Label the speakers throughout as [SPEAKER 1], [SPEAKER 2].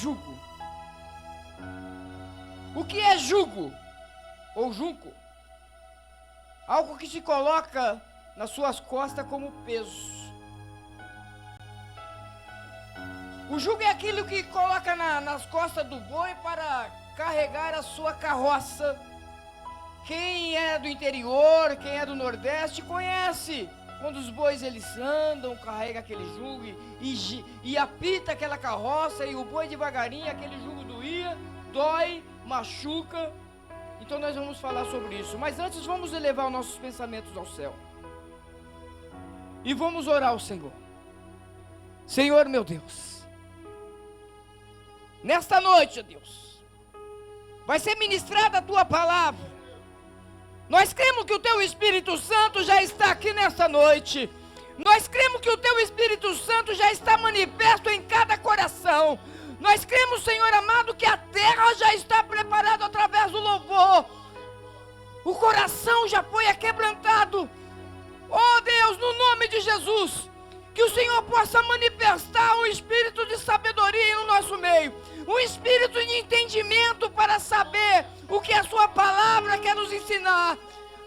[SPEAKER 1] jugo. O que é jugo? Ou junco? Algo que te coloca nas suas costas como peso. O jugo é aquilo que coloca nas costas do boi para carregar a sua carroça. Quem é do interior, quem é do Nordeste, conhece. Quando os bois eles andam, carrega aquele jugo e apita aquela carroça e o boi devagarinho, aquele jugo doía, dói, machuca. Então nós vamos falar sobre isso. Mas antes vamos elevar os nossos pensamentos ao céu. E vamos orar ao Senhor. Senhor meu Deus, nesta noite, ó Deus, vai ser ministrada a Tua palavra. Nós cremos que o Teu Espírito Santo já está aqui nesta noite. Nós cremos que o Teu Espírito Santo já está manifesto em cada coração. Nós cremos, Senhor amado, que a terra já está preparada através do louvor. O coração já foi aquebrantado. Oh Deus, no nome de Jesus, que o Senhor possa manifestar um espírito de sabedoria no nosso meio. Um espírito de entendimento para saber o que a Sua palavra quer nos ensinar.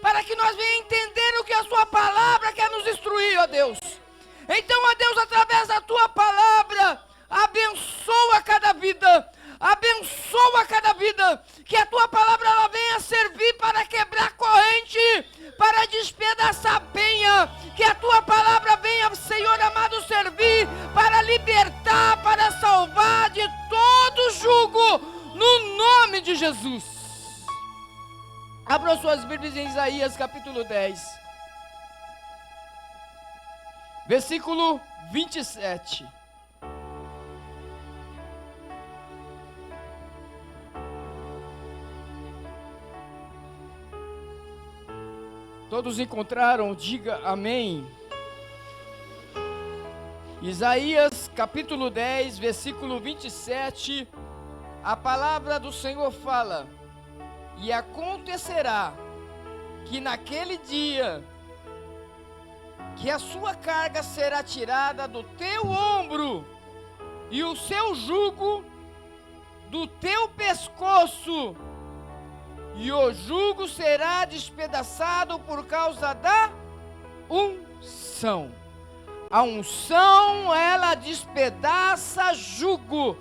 [SPEAKER 1] Para que nós venhamos entender o que a Sua palavra quer nos instruir, ó Deus. Então, ó Deus, através da Tua palavra, abençoa cada vida. Abençoa cada vida. Que a Tua palavra ela venha servir para quebrar corrente, para despedaçar penha. Que a Tua palavra venha, Senhor amado, servir para libertar, para salvar de todo jugo, no nome de Jesus. Abram suas Bíblias em Isaías capítulo 10, versículo 27. Todos encontraram? Diga amém. Isaías capítulo 10, versículo 27, a palavra do Senhor fala: e acontecerá que naquele dia, que a sua carga será tirada do teu ombro, e o seu jugo do teu pescoço, e o jugo será despedaçado por causa da unção. A unção, ela despedaça jugo.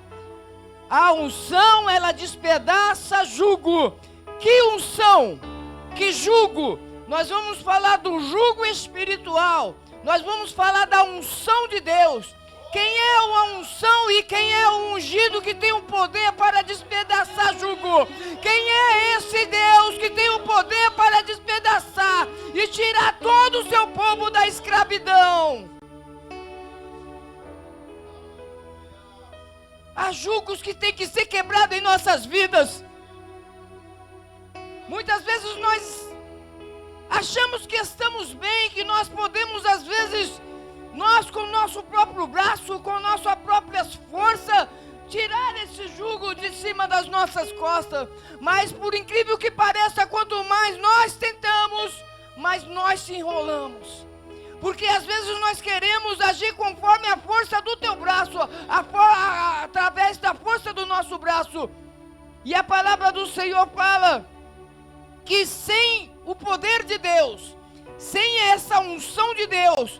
[SPEAKER 1] A unção, ela despedaça jugo. Que unção? Que jugo? Nós vamos falar do jugo espiritual. Nós vamos falar da unção de Deus. Quem é a unção e quem é o ungido que tem o poder para despedaçar jugo? Quem é esse Deus que tem o poder para despedaçar e tirar todo o seu povo da escravidão? Há jugos que tem que ser quebrados em nossas vidas. Muitas vezes nós achamos que estamos bem, que nós podemos, às vezes, nós com o nosso próprio braço, com a nossa própria força, tirar esse jugo de cima das nossas costas. Mas por incrível que pareça, quanto mais nós tentamos, mais nós se enrolamos. Porque às vezes nós queremos agir conforme a força do teu braço, através da força do nosso braço. E a palavra do Senhor fala que sem o poder de Deus, sem essa unção de Deus,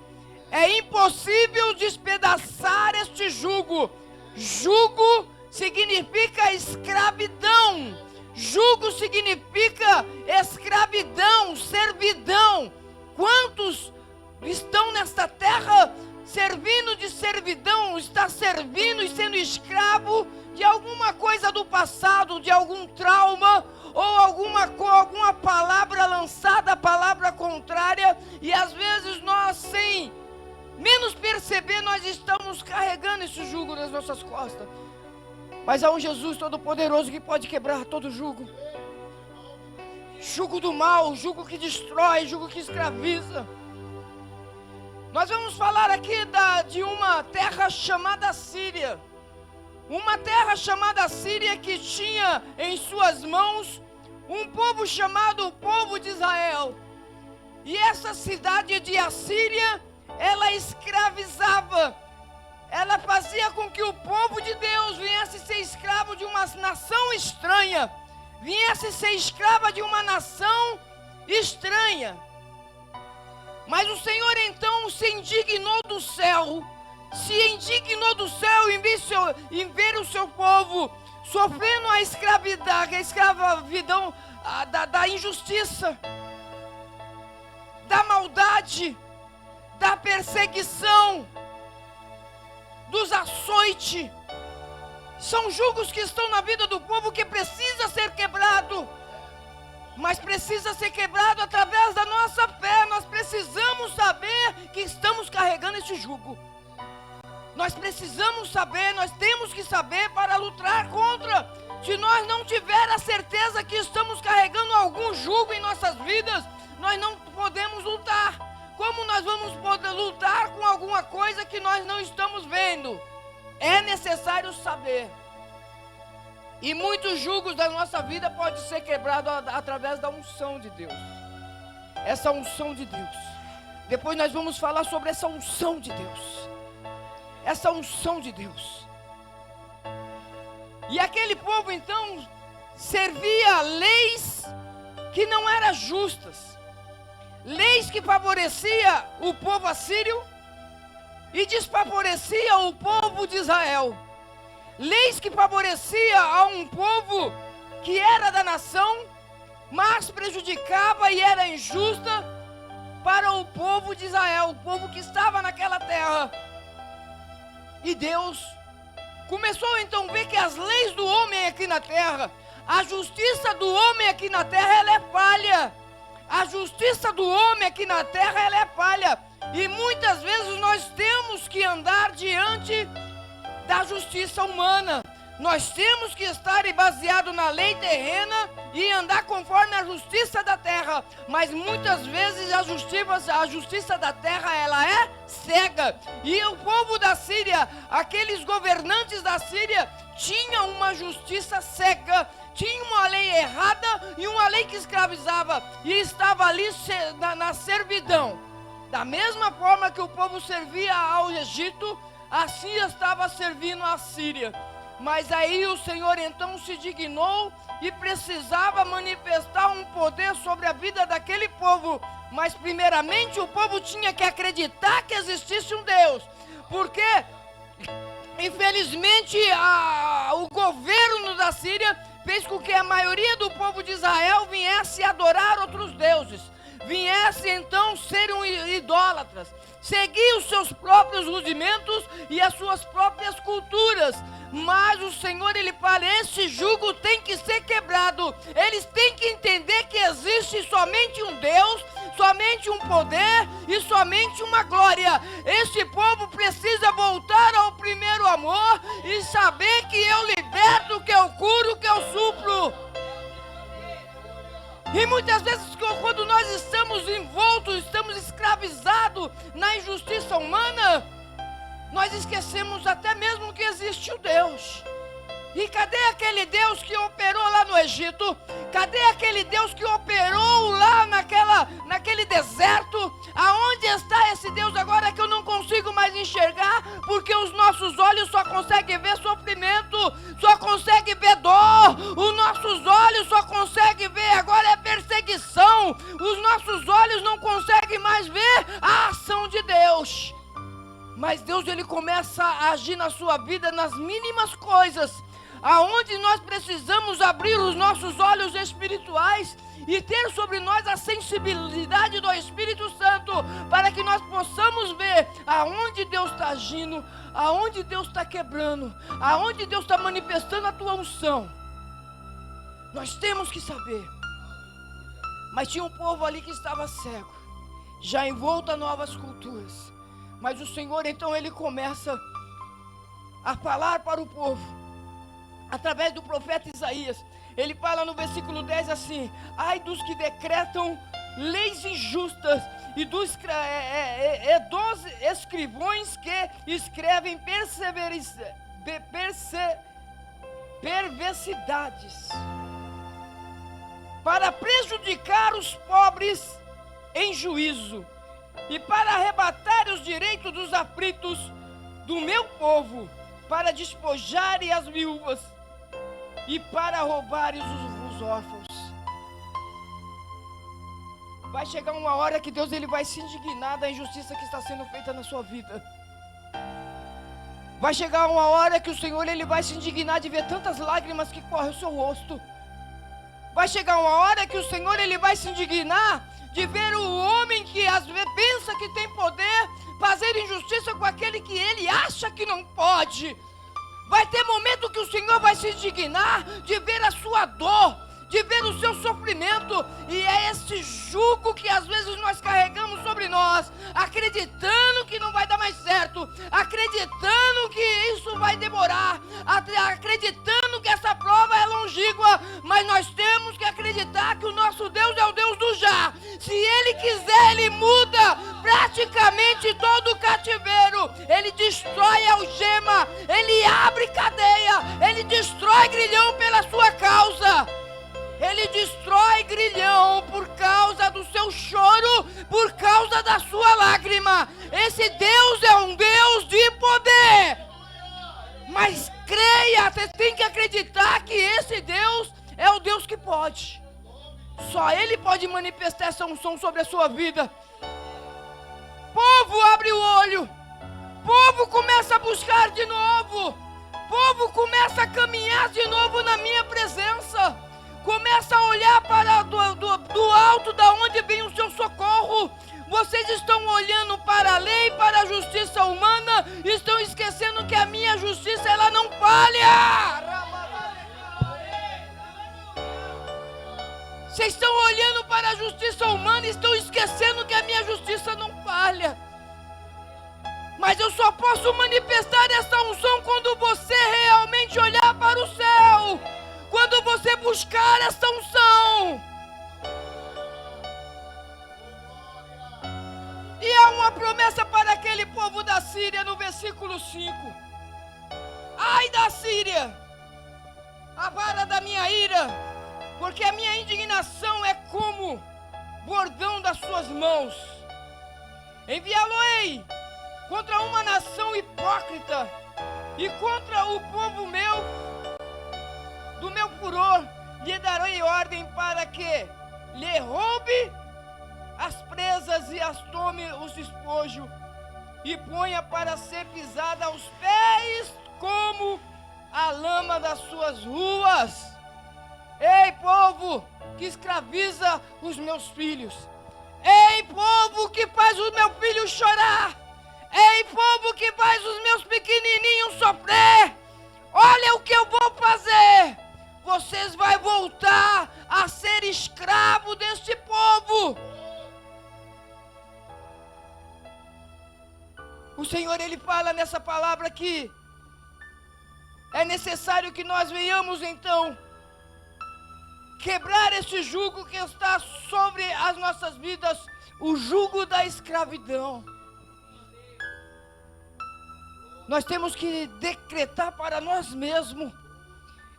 [SPEAKER 1] é impossível despedaçar este jugo. Jugo significa escravidão. Jugo significa escravidão, servidão. Quantos estão nesta terra servindo de servidão, está servindo e sendo escravo de alguma coisa do passado, de algum trauma, ou alguma palavra lançada, palavra contrária, e às vezes nós, sem menos perceber, nós estamos carregando esse jugo nas nossas costas. Mas há um Jesus Todo-Poderoso que pode quebrar todo jugo. Jugo do mal, jugo que destrói, jugo que escraviza. Nós vamos falar aqui de uma terra chamada Síria. Uma terra chamada Síria que tinha em suas mãos um povo chamado povo de Israel. E essa cidade de Assíria, ela escravizava. Ela fazia com que o povo de Deus viesse ser nação estranha, viesse ser escrava de uma nação estranha. Mas o Senhor então se indignou do céu, em ver o seu povo sofrendo a escravidão da injustiça, da maldade, da perseguição, dos açoites. São jugos que estão na vida do povo que precisa ser quebrado. Mas precisa ser quebrado através da nossa fé. Nós precisamos saber que estamos carregando esse jugo. Nós precisamos saber, nós temos que saber para lutar contra. Se nós não tiver a certeza que estamos carregando algum jugo em nossas vidas, nós não podemos lutar. Como nós vamos poder lutar com alguma coisa que nós não estamos vendo? É necessário saber. E muitos jugos da nossa vida podem ser quebrados através da unção de Deus. Essa unção de Deus. Depois nós vamos falar sobre essa unção de Deus. Essa unção de Deus. E aquele povo então servia leis que não eram justas. Leis que favoreciam o povo assírio e desfavorecia o povo de Israel. Leis que favoreciam a um povo que era da nação, mas prejudicava e era injusta para o povo de Israel, o povo que estava naquela terra. E Deus começou então a ver que as leis do homem aqui na terra, a justiça do homem aqui na terra, ela é falha. A justiça do homem aqui na terra, ela é falha. E muitas vezes nós temos que andar diante da justiça humana. Nós temos que estar baseado na lei terrena e andar conforme a justiça da terra. Mas muitas vezes a justiça da terra, ela é cega. E o povo da Síria, aqueles governantes da Síria, tinham uma justiça cega. Tinha uma lei errada e uma lei que escravizava. E estava ali na servidão. Da mesma forma que o povo servia ao Egito, assim estava servindo a Síria. Mas aí o Senhor então se dignou e precisava manifestar um poder sobre a vida daquele povo. Mas primeiramente o povo tinha que acreditar que existisse um Deus. Porque infelizmente o governo da Síria fez com que a maioria do povo de Israel viesse adorar outros deuses. Viesse então serem idólatras, seguir os seus próprios rudimentos e as suas próprias culturas. Mas o Senhor, Ele fala, esse jugo tem que ser quebrado. Eles têm que entender que existe somente um Deus, somente um poder e somente uma glória. Esse povo precisa voltar ao primeiro amor e saber que eu liberto, que eu curo, que eu supro. E muitas vezes quando nós estamos envoltos, estamos escravizados na injustiça humana, nós esquecemos até mesmo que existe um Deus. E cadê aquele Deus que operou lá no Egito? Cadê aquele Deus que operou lá naquele deserto? Aonde está esse Deus agora que eu não consigo mais enxergar? Porque os nossos olhos só conseguem ver sofrimento, só conseguem ver dor. Os nossos olhos só conseguem ver agora é perseguição. Os nossos olhos não conseguem mais ver a ação de Deus. Mas Deus, Ele começa a agir na sua vida nas mínimas coisas, aonde nós precisamos abrir os nossos olhos espirituais e ter sobre nós a sensibilidade do Espírito Santo, para que nós possamos ver aonde Deus está agindo, aonde Deus está quebrando, aonde Deus está manifestando a tua unção. Nós temos que saber. Mas tinha um povo ali que estava cego, já envolto a novas culturas. Mas o Senhor então Ele começa a falar para o povo, através do profeta Isaías. Ele fala no versículo 10 assim: ai dos que decretam leis injustas e dos escrivões que escrevem perversidades para prejudicar os pobres em juízo e para arrebatar os direitos dos aflitos do meu povo, para despojarem as viúvas e para roubares os órfãos. Vai chegar uma hora que Deus ele vai se indignar da injustiça que está sendo feita na sua vida. Vai chegar uma hora que o Senhor ele vai se indignar de ver tantas lágrimas que correm o seu rosto. Vai chegar uma hora que o Senhor ele vai se indignar de ver o homem que às vezes pensa que tem poder fazer injustiça com aquele que ele acha que não pode. Vai ter momento que o Senhor vai se indignar de ver a sua dor, de ver o seu sofrimento, e é esse jugo que às vezes nós carregamos sobre nós, acreditando que não vai dar mais certo, acreditando que isso vai demorar, acreditando que essa prova é longínqua, mas nós temos que acreditar que o nosso Deus é o Deus do já. Se Ele quiser, Ele muda praticamente todo o cativeiro, Ele destrói a algema, Ele abre cadeia, Ele destrói grilhão pela sua causa. Ele destrói grilhão por causa do seu choro, por causa da sua lágrima. Esse Deus é um Deus de poder. Mas creia, você tem que acreditar que esse Deus é o Deus que pode. Só Ele pode manifestar essa unção sobre a sua vida. Povo, abre o olho. Povo, começa a buscar de novo. Povo, começa a caminhar de novo na minha presença. Começa a olhar para do alto da onde vem o seu socorro. Vocês estão olhando para a lei, para a justiça humana, estão esquecendo que a minha justiça ela não falha. Vocês estão olhando para a justiça humana e estão esquecendo que a minha justiça não falha. Mas eu só posso manifestar essa unção quando você realmente olhar para o céu. Quando você buscar essa unção. E há uma promessa para aquele povo da Síria no versículo 5. Ai da Síria, a vara da minha ira, porque a minha indignação é como bordão das suas mãos. Enviá-lo-ei contra uma nação hipócrita e contra o povo meu. Do meu furor lhe darei ordem para que lhe roube as presas e as tome os despojos e ponha para ser pisada aos pés como a lama das suas ruas. Ei, povo que escraviza os meus filhos. Ei, povo que faz o meu filho chorar. Ei, povo que faz os meus pequenininhos sofrer. Olha o que eu vou fazer. Vocês vão voltar a ser escravo deste povo. O Senhor, Ele fala nessa palavra que é necessário que nós venhamos então quebrar esse jugo que está sobre as nossas vidas, o jugo da escravidão. Nós temos que decretar para nós mesmos: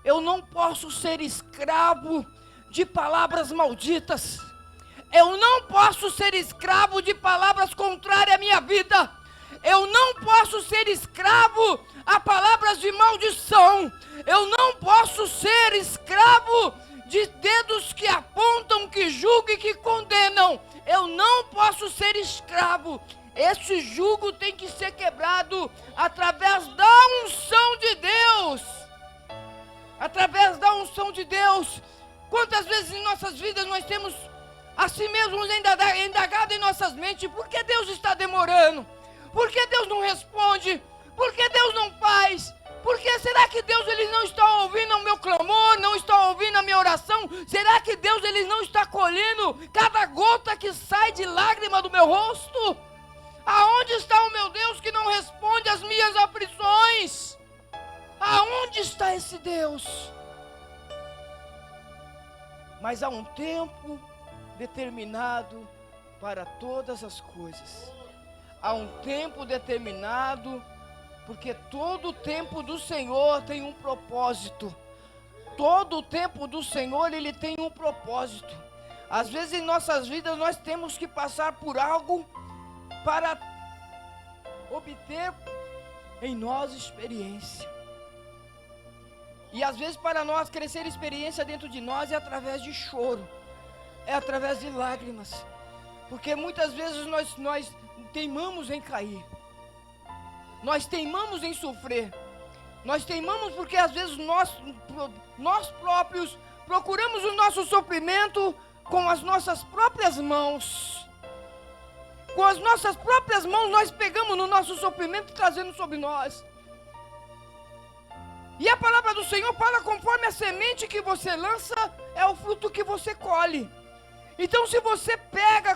[SPEAKER 1] eu não posso ser escravo de palavras malditas. Eu não posso ser escravo de palavras contrárias à minha vida. Eu não posso ser escravo a palavras de maldição. Eu não posso ser escravo de dedos que apontam, que julgam e que condenam. Eu não posso ser escravo. Esse jugo tem que ser quebrado através da unção de Deus. Através da unção de Deus. Quantas vezes em nossas vidas nós temos assim mesmo indagado em nossas mentes: por que Deus está demorando? Por que Deus não responde? Por que Deus não faz? Por que será que Deus ele não está ouvindo o meu clamor? Não está ouvindo a minha oração? Será que Deus ele não está colhendo cada gota que sai de lágrima do meu rosto? Aonde está o meu Deus que não responde às minhas aflições? Aonde está esse Deus? Mas há um tempo determinado para todas as coisas. Há um tempo determinado, porque todo o tempo do Senhor tem um propósito. Todo o tempo do Senhor, Ele tem um propósito. Às vezes em nossas vidas nós temos que passar por algo para obter em nós experiência. E às vezes para nós crescer experiência dentro de nós é através de choro, é através de lágrimas, porque muitas vezes nós teimamos em cair, nós teimamos em sofrer, nós teimamos porque às vezes nós próprios procuramos o nosso sofrimento com as nossas próprias mãos. Com as nossas próprias mãos nós pegamos no nosso sofrimento, trazendo sobre nós. E a palavra do Senhor fala: conforme a semente que você lança, é o fruto que você colhe. Então se você pega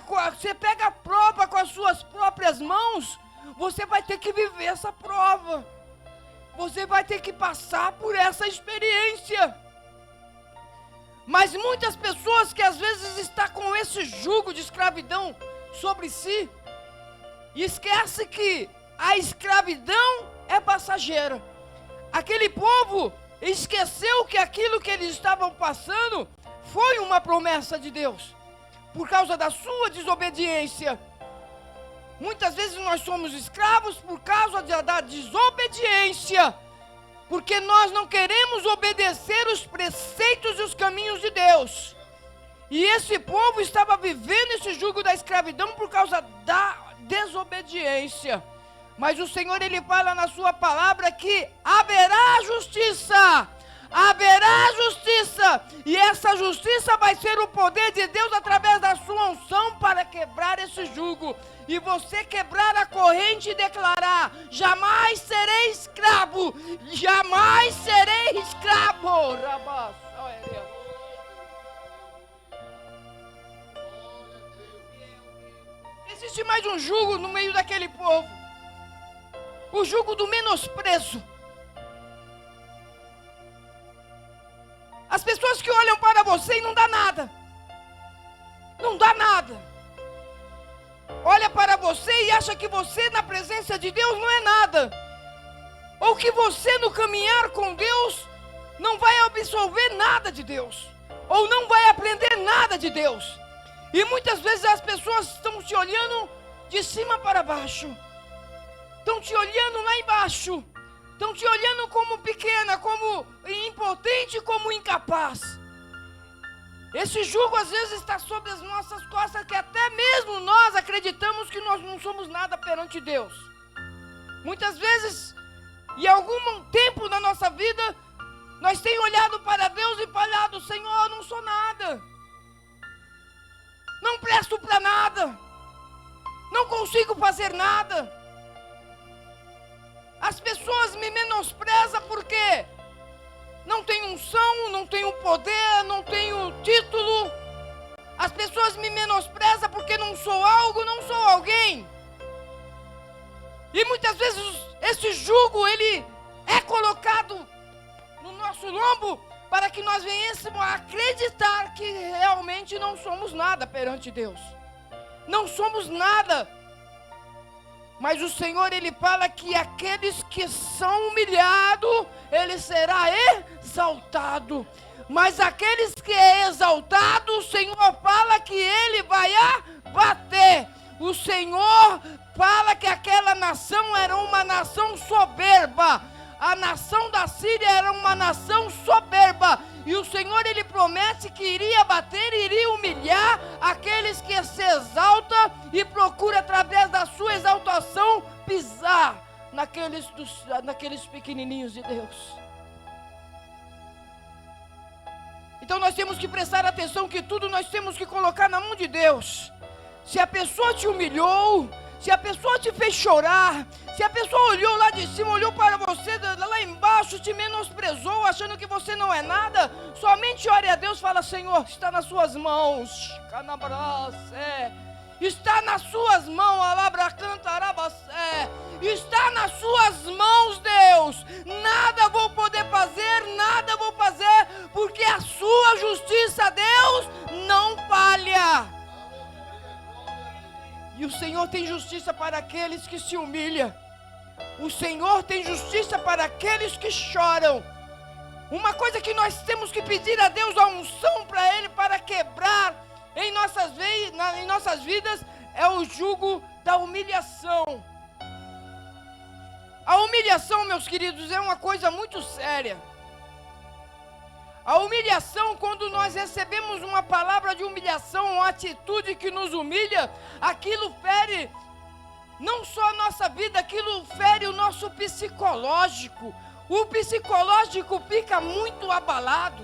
[SPEAKER 1] a prova com as suas próprias mãos, você vai ter que viver essa prova. Você vai ter que passar por essa experiência. Mas muitas pessoas que às vezes estão com esse jugo de escravidão sobre si, esquece que a escravidão é passageira. Aquele povo esqueceu que aquilo que eles estavam passando foi uma promessa de Deus, por causa da sua desobediência. Muitas vezes nós somos escravos por causa da desobediência, porque nós não queremos obedecer os preceitos e os caminhos de Deus. E esse povo estava vivendo esse jugo da escravidão por causa da desobediência. Mas o Senhor, Ele fala na sua palavra que haverá justiça. Haverá justiça. E essa justiça vai ser o poder de Deus através da sua unção para quebrar esse jugo. E você quebrar a corrente e declarar: jamais serei escravo. Jamais serei escravo. Existe mais um jugo no meio daquele povo. O jugo do menosprezo. As pessoas que olham para você e não dá nada. Não dá nada. Olha para você e acha que você na presença de Deus não é nada. Ou que você no caminhar com Deus não vai absorver nada de Deus. Ou não vai aprender nada de Deus. E muitas vezes as pessoas estão te olhando de cima para baixo. Estão te olhando lá embaixo. Estão te olhando como pequena, como impotente, como incapaz. Esse jugo às vezes está sobre as nossas costas, que até mesmo nós acreditamos que nós não somos nada perante Deus. Muitas vezes, em algum tempo da nossa vida, nós temos olhado para Deus e falado: Senhor, eu não sou nada. Não presto para nada. Não consigo fazer nada. As pessoas me menosprezam porque não tenho unção, não tenho poder, não tenho título. As pessoas me menosprezam porque não sou algo, não sou alguém. E muitas vezes esse jugo, ele é colocado no nosso lombo para que nós venhamos a acreditar que realmente não somos nada perante Deus. Não somos nada. Mas o Senhor, Ele fala que aqueles que são humilhados, Ele será exaltado. Mas aqueles que é exaltado, o Senhor fala que Ele vai abater. O Senhor fala que aquela nação era uma nação soberba. A nação da Síria era uma nação soberba. E o Senhor, Ele promete que iria bater, iria humilhar aqueles que se exaltam e procura através da sua exaltação pisar naqueles pequenininhos de Deus. Então nós temos que prestar atenção que tudo nós temos que colocar na mão de Deus. Se a pessoa te humilhou, se a pessoa te fez chorar, se a pessoa olhou lá de cima, olhou para você lá embaixo, te menosprezou, achando que você não é nada, somente ore a Deus e fala: Senhor, está nas suas mãos. Está nas suas mãos, está nas suas mãos, Deus. Nada vou poder fazer, nada vou fazer, porque a sua justiça, Deus, não falha. E o Senhor tem justiça para aqueles que se humilham. O Senhor tem justiça para aqueles que choram. Uma coisa que nós temos que pedir a Deus, a unção para Ele, para quebrar em nossas vidas, é o jugo da humilhação. A humilhação, meus queridos, é uma coisa muito séria. A humilhação, quando nós recebemos uma palavra de humilhação, uma atitude que nos humilha, aquilo fere não só a nossa vida, aquilo fere o nosso psicológico. O psicológico fica muito abalado.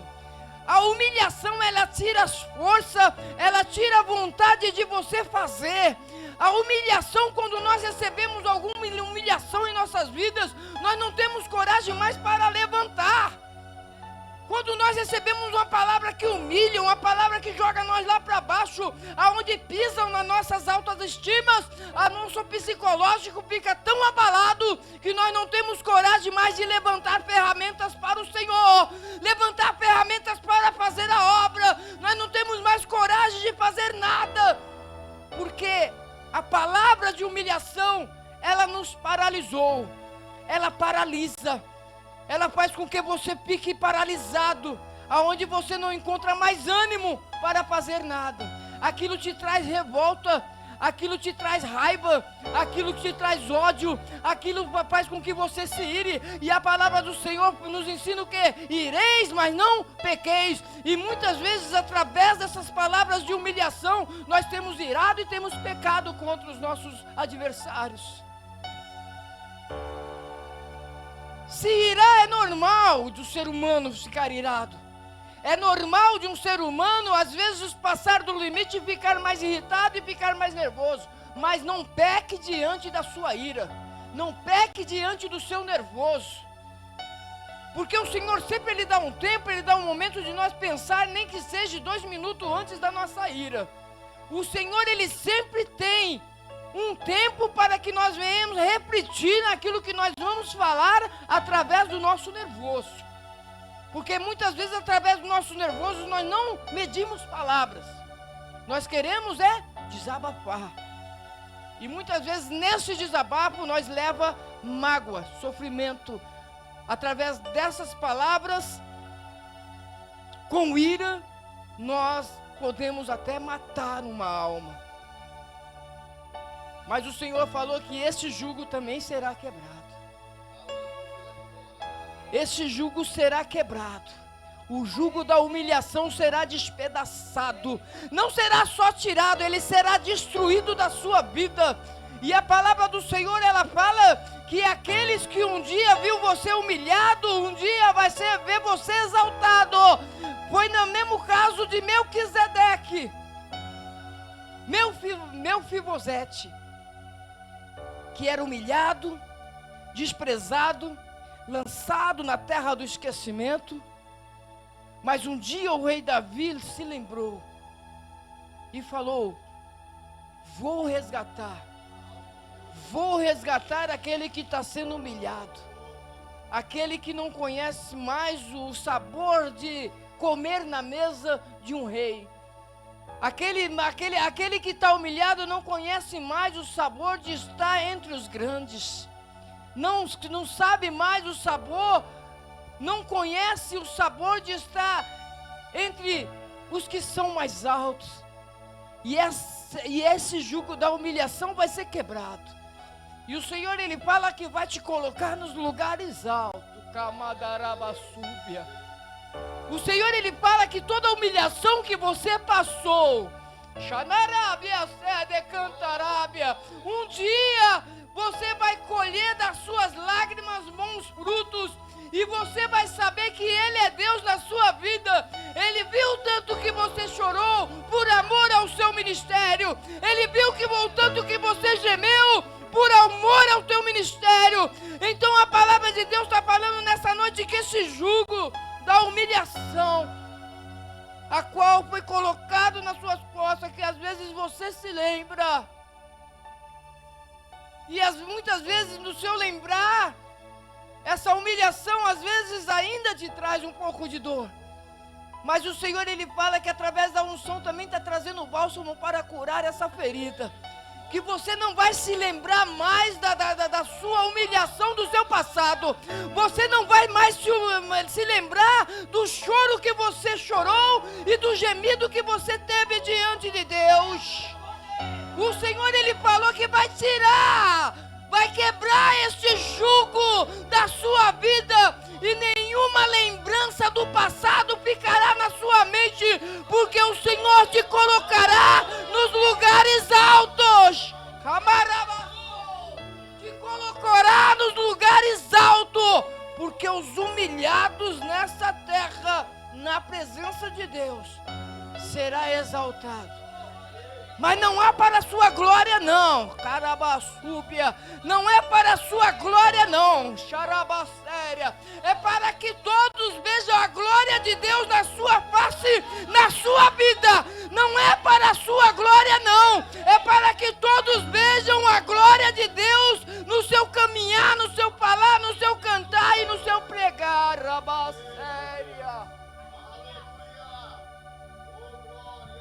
[SPEAKER 1] A humilhação, ela tira as forças, ela tira a vontade de você fazer. A humilhação, quando nós recebemos alguma humilhação em nossas vidas, nós não temos coragem mais para levantar. Quando nós recebemos uma palavra que humilha, uma palavra que joga nós lá para baixo, aonde pisam nas nossas altas estimas, o nosso psicológico fica tão abalado que nós não temos coragem mais de levantar ferramentas para o Senhor, levantar ferramentas para fazer a obra. Nós não temos mais coragem de fazer nada, porque a palavra de humilhação, ela nos paralisou, ela paralisa. Ela faz com que você fique paralisado, aonde você não encontra mais ânimo para fazer nada. Aquilo te traz revolta, aquilo te traz raiva, aquilo te traz ódio, aquilo faz com que você se ire. E a palavra do Senhor nos ensina o quê? Ireis, mas não pequeis. E muitas vezes, através dessas palavras de humilhação, nós temos irado e temos pecado contra os nossos adversários. Se irar é normal do ser humano ficar irado. É normal de um ser humano, às vezes, passar do limite e ficar mais irritado e ficar mais nervoso. Mas não peque diante da sua ira. Não peque diante do seu nervoso. Porque o Senhor sempre Ele dá um tempo, Ele dá um momento de nós pensar, nem que seja 2 minutos antes da nossa ira. O Senhor, Ele sempre tem um tempo para que nós venhamos refletir naquilo que nós vamos falar através do nosso nervoso. Porque muitas vezes através do nosso nervoso nós não medimos palavras. Nós queremos desabafar. E muitas vezes nesse desabafo nós leva mágoa, sofrimento. Através dessas palavras, com ira, nós podemos até matar uma alma. Mas o Senhor falou que esse jugo também será quebrado. Esse jugo será quebrado. O jugo da humilhação será despedaçado. Não será só tirado, ele será destruído da sua vida. E a palavra do Senhor, ela fala que aqueles que um dia viu você humilhado, um dia vai ver você exaltado. Foi no mesmo caso de Melquisedeque, Mefibosete, que era humilhado, desprezado, lançado na terra do esquecimento. Mas um dia o rei Davi se lembrou e falou: vou resgatar aquele que está sendo humilhado, aquele que não conhece mais o sabor de comer na mesa de um rei. Aquele que está humilhado não conhece mais o sabor de estar entre os grandes. Não sabe mais o sabor, não conhece o sabor de estar entre os que são mais altos. E esse jugo da humilhação vai ser quebrado. E o Senhor, Ele fala que vai te colocar nos lugares altos. Camadarabasúbia. O Senhor, Ele fala que toda a humilhação que você passou, um dia você vai colher das suas lágrimas bons frutos, e você vai saber que Ele é Deus na sua vida. Ele viu tanto que você chorou por amor ao seu ministério. Ele viu o tanto que você gemeu por amor ao teu ministério. Então a palavra de Deus está falando nessa noite que esse jugo da humilhação, a qual foi colocado nas suas costas, que às vezes você se lembra, e muitas vezes no seu lembrar, essa humilhação às vezes ainda te traz um pouco de dor. Mas o Senhor, Ele fala que através da unção também está trazendo o bálsamo para curar essa ferida. Que você não vai se lembrar mais da sua humilhação do seu passado. Você não vai mais se lembrar do choro que você chorou e do gemido que você teve diante de Deus. O Senhor, Ele falou que vai tirar, vai quebrar este jugo da sua vida, e nenhuma lembrança do passado ficará na sua mente, porque o Senhor te colocará nos lugares altos. Te colocará nos lugares altos, porque os humilhados nessa terra, na presença de Deus, será exaltado. Mas não é para a sua glória não, Carabassúbia, não é para a sua glória não, Xarabasséria, é para que todos vejam a glória de Deus na sua face, na sua vida, não é para a sua glória não, é para que todos vejam a glória de Deus no seu caminhar, no seu falar, no seu cantar e no seu pregar, Rabasséria.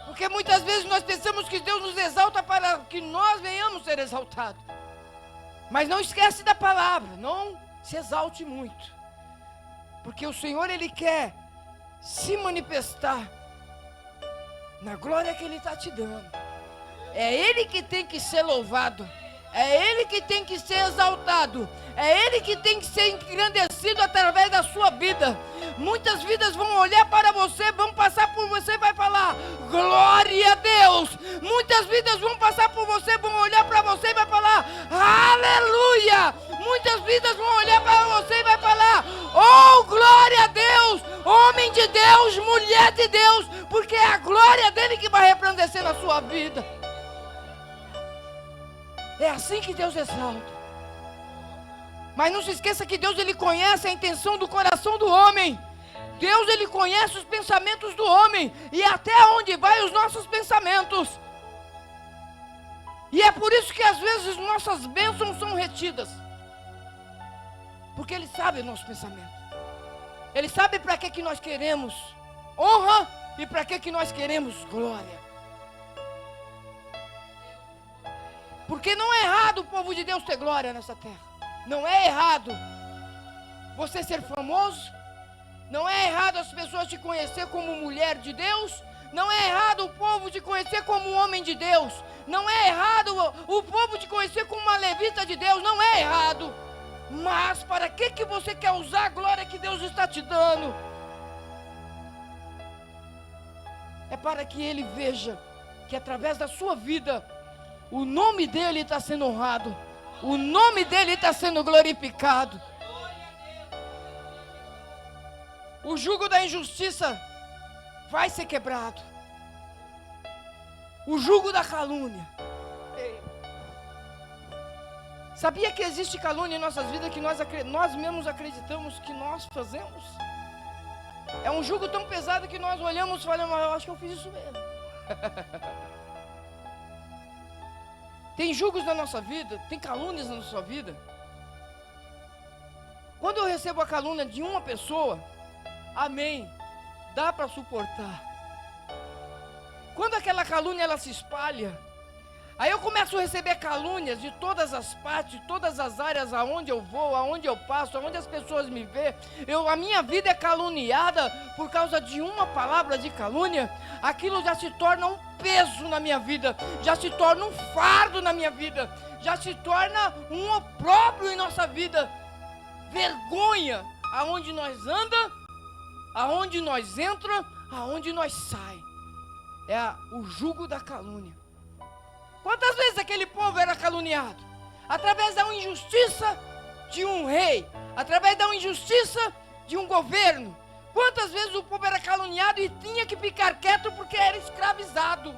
[SPEAKER 1] Porque muitas vezes nós pensamos que Deus nos exalta para que nós venhamos ser exaltados. Mas não esquece da palavra, não se exalte muito. Porque o Senhor, Ele quer se manifestar na glória que Ele está te dando. É Ele que tem que ser louvado. É Ele que tem que ser exaltado. É Ele que tem que ser engrandecido através da sua vida. Muitas vidas vão olhar para você, vão passar por você e vai falar, glória a Deus. Muitas vidas vão passar por você, vão olhar para você e vai falar, aleluia. Muitas vidas vão olhar para você e vai falar, oh, glória a Deus, homem de Deus, mulher de Deus, porque é a glória dele que vai resplandecer na sua vida. É assim que Deus exalta. Mas não se esqueça que Deus, Ele conhece a intenção do coração do homem. Deus, Ele conhece os pensamentos do homem. E até onde vai os nossos pensamentos. E é por isso que às vezes nossas bênçãos são retidas. Porque Ele sabe o nosso pensamento. Ele sabe para que nós queremos honra e para que nós queremos glória. Porque não é errado o povo de Deus ter glória nessa terra. Não é errado você ser famoso. Não é errado as pessoas te conhecer como mulher de Deus. Não é errado o povo te conhecer como homem de Deus. Não é errado o povo te conhecer como uma levita de Deus. Não é errado. Mas para que você quer usar a glória que Deus está te dando? É para que Ele veja que através da sua vida o nome dEle está sendo honrado. O nome dEle está sendo glorificado. O jugo da injustiça vai ser quebrado. O jugo da calúnia. Sabia que existe calúnia em nossas vidas que nós mesmos acreditamos que nós fazemos? É um jugo tão pesado que nós olhamos e falamos, eu acho que eu fiz isso mesmo. Tem jugos na nossa vida, tem calúnias na nossa vida. Quando eu recebo a calúnia de uma pessoa, amém, dá para suportar. Quando aquela calúnia ela se espalha, aí eu começo a receber calúnias de todas as partes, de todas as áreas aonde eu vou, aonde eu passo, aonde as pessoas me veem. A minha vida é caluniada por causa de uma palavra de calúnia. Aquilo já se torna um peso na minha vida, já se torna um fardo na minha vida, já se torna um opróbrio em nossa vida. Vergonha aonde nós anda, aonde nós entra, aonde nós sai. É o jugo da calúnia. Quantas vezes aquele povo era caluniado? Através da injustiça de um rei, através da injustiça de um governo. Quantas vezes o povo era caluniado e tinha que ficar quieto porque era escravizado.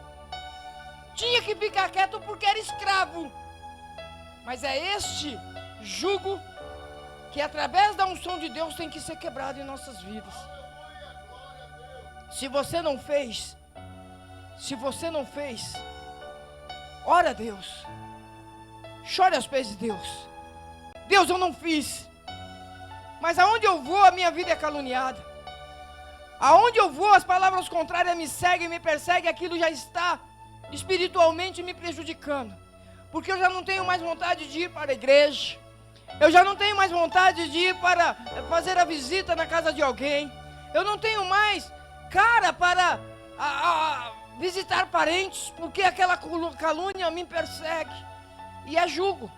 [SPEAKER 1] Tinha que ficar quieto porque era escravo. Mas é este jugo que através da unção de Deus tem que ser quebrado em nossas vidas. Se você não fez, ora a Deus. Chore aos pés de Deus. Deus, eu não fiz. Mas aonde eu vou, a minha vida é caluniada. Aonde eu vou, as palavras contrárias me seguem, me perseguem. Aquilo já está espiritualmente me prejudicando. Porque eu já não tenho mais vontade de ir para a igreja. Eu já não tenho mais vontade de ir para fazer a visita na casa de alguém. Eu não tenho mais cara para visitar parentes, porque aquela calúnia me persegue. E é jugo.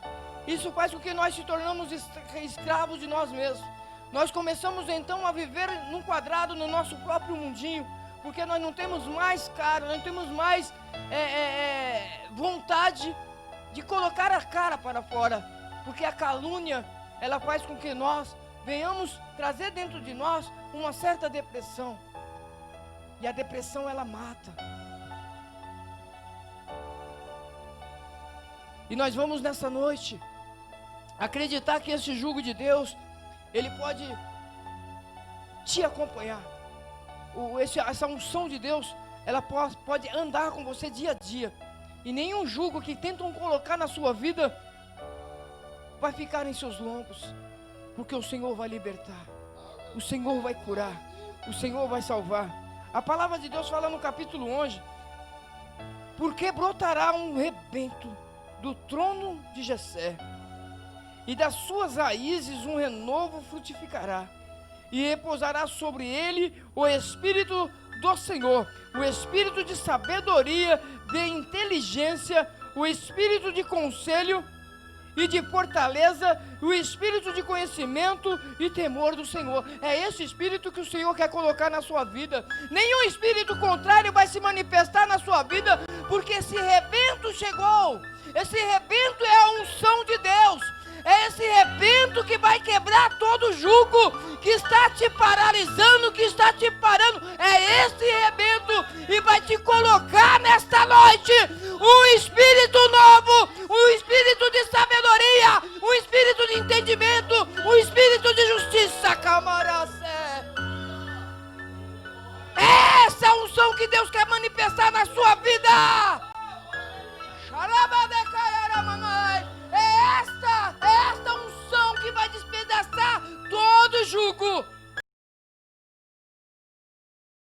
[SPEAKER 1] Isso faz com que nós se tornamos escravos de nós mesmos. Nós começamos então a viver num quadrado no nosso próprio mundinho, porque nós não temos mais cara, não temos mais vontade de colocar a cara para fora, porque a calúnia, ela faz com que nós venhamos trazer dentro de nós uma certa depressão, e a depressão ela mata. E nós vamos nessa noite acreditar que esse jugo de Deus, ele pode te acompanhar. Essa unção de Deus, ela pode andar com você dia a dia. E nenhum jugo que tentam colocar na sua vida vai ficar em seus lombos, porque o Senhor vai libertar, o Senhor vai curar, o Senhor vai salvar. A palavra de Deus fala no capítulo 11: porque brotará um rebento do trono de Jessé, e das suas raízes um renovo frutificará, e repousará sobre ele o Espírito do Senhor, o Espírito de sabedoria, de inteligência, o Espírito de conselho e de fortaleza, o Espírito de conhecimento e temor do Senhor. É esse Espírito que o Senhor quer colocar na sua vida. Nenhum Espírito contrário vai se manifestar na sua vida, porque esse rebento chegou. Esse rebento é a unção de Deus. É esse rebento que vai quebrar todo jugo que está te paralisando, que está te parando. É esse rebento e vai te colocar nesta noite um espírito novo, um espírito de sabedoria, um espírito de entendimento, um espírito de justiça. Camaracé. É essa a unção que Deus quer manifestar na sua vida. É esta unção que vai despedaçar todo jugo.